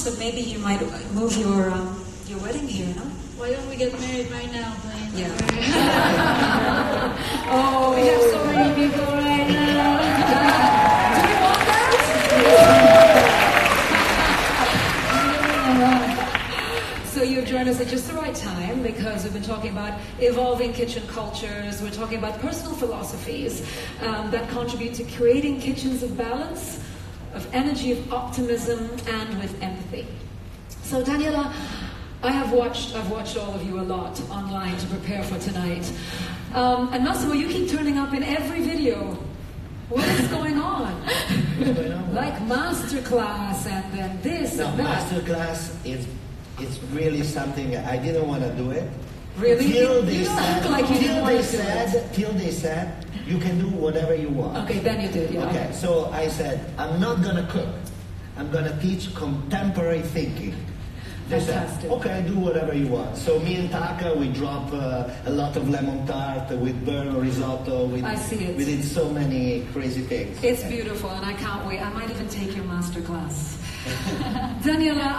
that maybe you might move your wedding here, no? Why don't we get married right now, Blaine? Yeah. Oh, we have so many people right now. Do you want that? So you've joined us at just the right time because we've been talking about evolving kitchen cultures. We're talking about personal philosophies that contribute to creating kitchens of balance, of energy, of optimism, and with empathy. So Daniela, I've watched all of you a lot online to prepare for tonight. And Massimo, you keep turning up in every video. What is going on? What's going on? Like masterclass and then this and that. Masterclass it's really something I didn't want to do it. Really? Till You they don't said, look like you didn't want to do it. till they said you can do whatever you want. Okay, then you did, yeah. Okay, so I said I'm not gonna cook. I'm gonna teach contemporary thinking. They Fantastic. said, okay, do whatever you want. So me and Taka, we drop a lot of lemon tart with burnt risotto. I see it. We did so many crazy things. It's beautiful, and I can't wait. I might even take your master class. Daniela,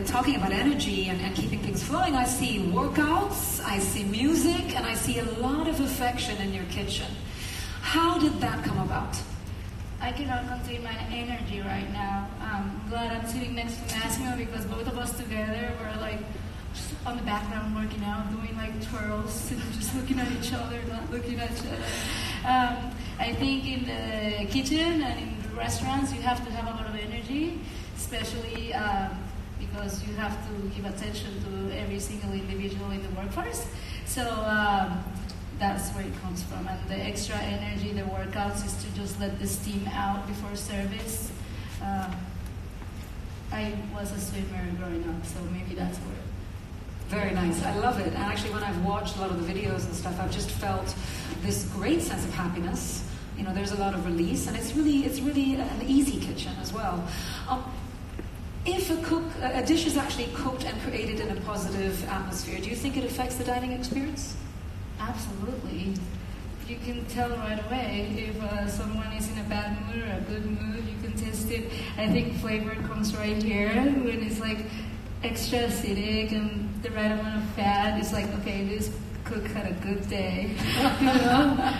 talking about energy and keeping things flowing, I see workouts, I see music, and I see a lot of affection in your kitchen. How did that come about? I cannot contain my energy right now. I'm glad I'm sitting next to Massimo because both of us together were like just on the background working out, doing like twirls, and just looking at each other, not looking at each other. I think in the kitchen and in the restaurants you have to have a lot of energy, especially because you have to give attention to every single individual in the workforce. So that's where it comes from. And the extra energy, the workouts, is to just let the steam out before service. I was a swimmer growing up, so maybe that's where. Very nice. I love it. And actually, when I've watched a lot of the videos and stuff, I've just felt this great sense of happiness. You know, there's a lot of release, and it's really an easy kitchen as well. If a dish is actually cooked and created in a positive atmosphere, do you think it affects the dining experience? Absolutely. You can tell right away if someone is in a bad mood or a good mood. You can taste it. I think flavor comes right here when it's like extra acidic and the right amount of fat. It's like, okay, this cook had a good day. You know,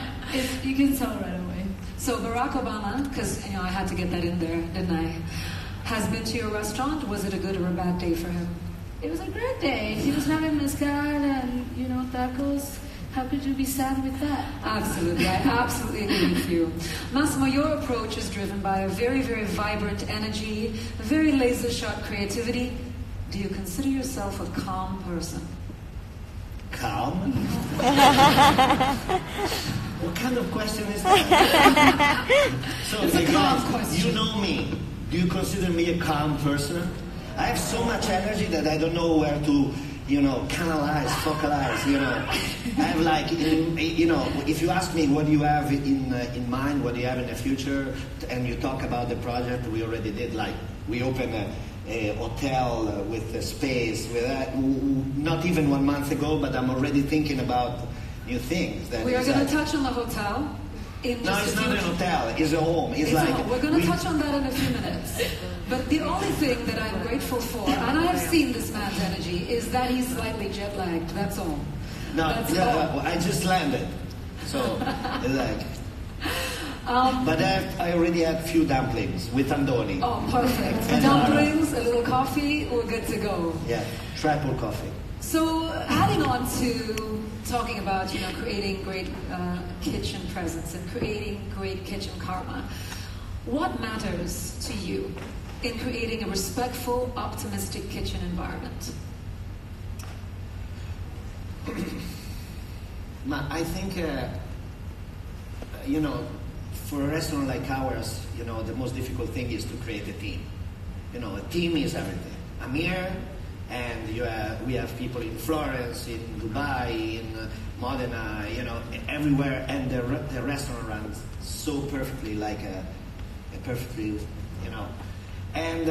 you can tell right away. So Barack Obama, because I had to get that in there, didn't I? Has been to your restaurant. Was it a good or a bad day for him? It was a great day. He was having mezcal and tacos. How could you be sad with that? Absolutely, I absolutely agree with you. Massimo, your approach is driven by a very, very vibrant energy, a very laser-sharp creativity. Do you consider yourself a calm person? Calm? What kind of question is that? So It's a calm question. You know me. Do you consider me a calm person? I have so much energy that I don't know where to canalize, focalize, I have like, if you ask me what do you have in mind, what do you have in the future, and you talk about the project we already did, like we opened a hotel with a space, with that, not even 1 month ago, but I'm already thinking about new things. We are going to touch on the hotel. No, it's not an hotel, it's a home. It's like, a home. We're going to touch on that in a few minutes. But the only thing that I'm grateful for, and I have seen this man's energy, is that he's slightly jet-lagged, that's all. No, all. I just landed. So, but I already had a few dumplings with andoni. Oh, perfect. Dumplings, a little coffee, we're good to go. Yeah, triple coffee. So, adding on to talking about, creating great kitchen presence and creating great kitchen karma, what matters to you in creating a respectful, optimistic kitchen environment? I think, for a restaurant like ours, the most difficult thing is to create a team. A team is everything. I'm here, and we have people in Florence, in Dubai, in Modena, everywhere, and the restaurant runs so perfectly, like a perfectly, And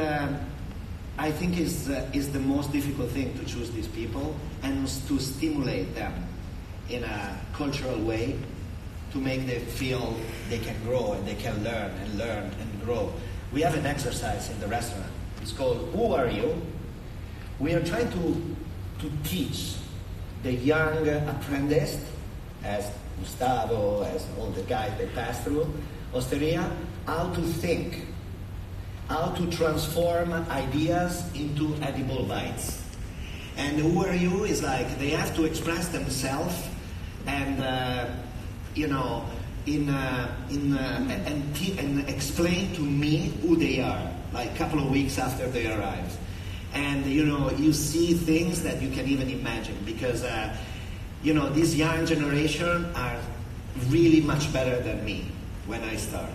I think is the most difficult thing to choose these people and to stimulate them in a cultural way to make them feel they can grow and they can learn and grow. We have an exercise in the restaurant. It's called Who Are You? We are trying to teach the young apprentice, as Gustavo, as all the guys they pass through Osteria, how to think, how to transform ideas into edible bites. And Who Are You is like they have to express themselves and and explain to me who they are, like a couple of weeks after they arrive. And you see things that you can even imagine because this young generation are really much better than me when I start.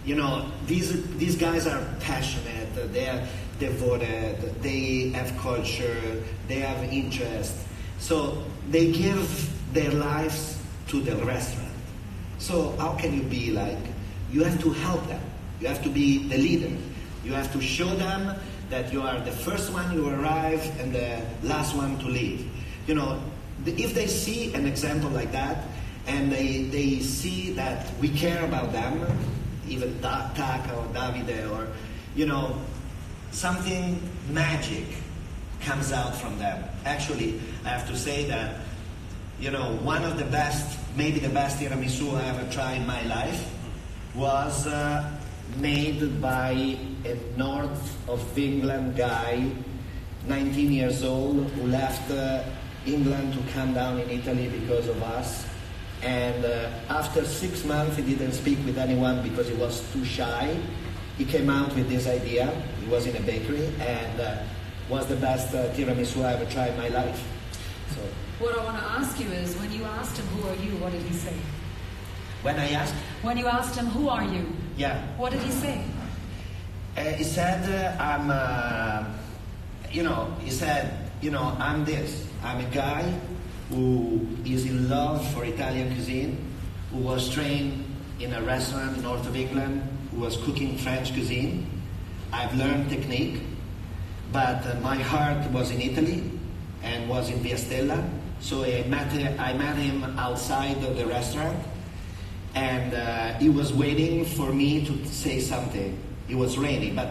These guys are passionate, they are devoted, they have culture, they have interest. So they give their lives to the restaurant. So how can you be like, you have to help them. You have to be the leader. You have to show them that you are the first one to arrive and the last one to leave. If they see an example like that, and they see that we care about them, even Taka or Davide, or, something magic comes out from them. Actually, I have to say that, one of the best, maybe the best tiramisu I ever tried in my life was made by a north of England guy, 19 years old, who left England to come down in Italy because of us. And after 6 months, he didn't speak with anyone because he was too shy. He came out with this idea. He was in a bakery and was the best tiramisu I ever tried in my life. So, what I want to ask you is, when you asked him, who are you, what did he say? when I asked, When you asked him, who are you? yeah, What did he say? he said, I'm this. I'm a guy who is in love for Italian cuisine, who was trained in a restaurant north of England, who was cooking French cuisine. I've learned technique, but my heart was in Italy and was in Via Stella. So I met him outside of the restaurant, and he was waiting for me to say something. It was raining, but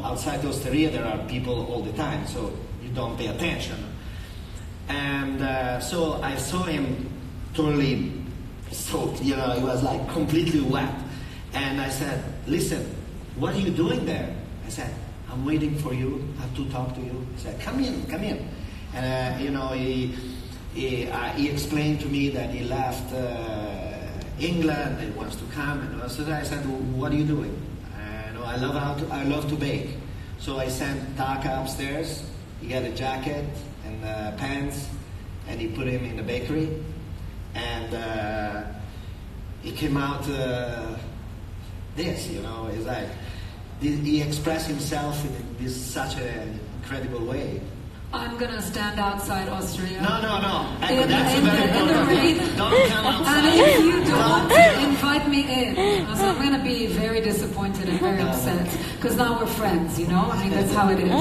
outside the osteria there are people all the time, so you don't pay attention. And so I saw him totally soaked, he was like completely wet. And I said, listen, what are you doing there? I said, I'm waiting for you, I have to talk to you. He said, come in. And he explained to me that he left England, he wants to come, and so I said, well, what are you doing? I love to bake. So I sent Taka upstairs. He got a jacket and pants, and he put him in the bakery. And he came out this, it's like he expressed himself in this such an incredible way. I'm gonna stand outside Austria. No. That's very important. In the rain. Don't come outside. And if you don't invite me in, so I'm gonna be very disappointed and very upset because now we're friends. I mean, that's how it is.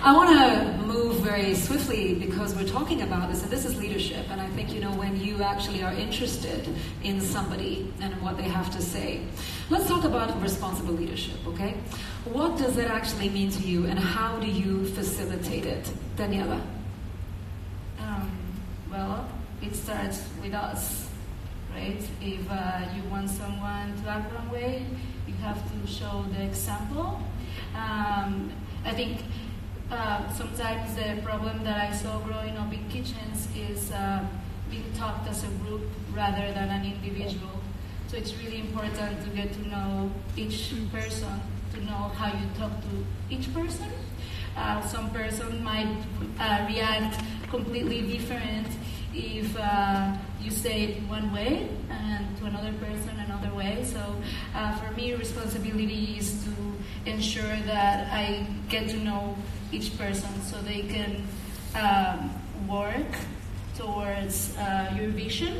I want to move very swiftly because we're talking about this, and this is leadership. And I think when you actually are interested in somebody and what they have to say. Let's talk about responsible leadership, okay? What does that actually mean to you, and how do you facilitate it, Daniela? Well, it starts with us, right? If you want someone to act one way, you have to show the example. I think sometimes the problem that I saw growing up in kitchens is being taught as a group rather than an individual. So it's really important to get to know each person, to know how you talk to each person. Some person might react completely different if you say it one way and to another person another way. So for me, responsibility is to ensure that I get to know each person so they can work towards your vision.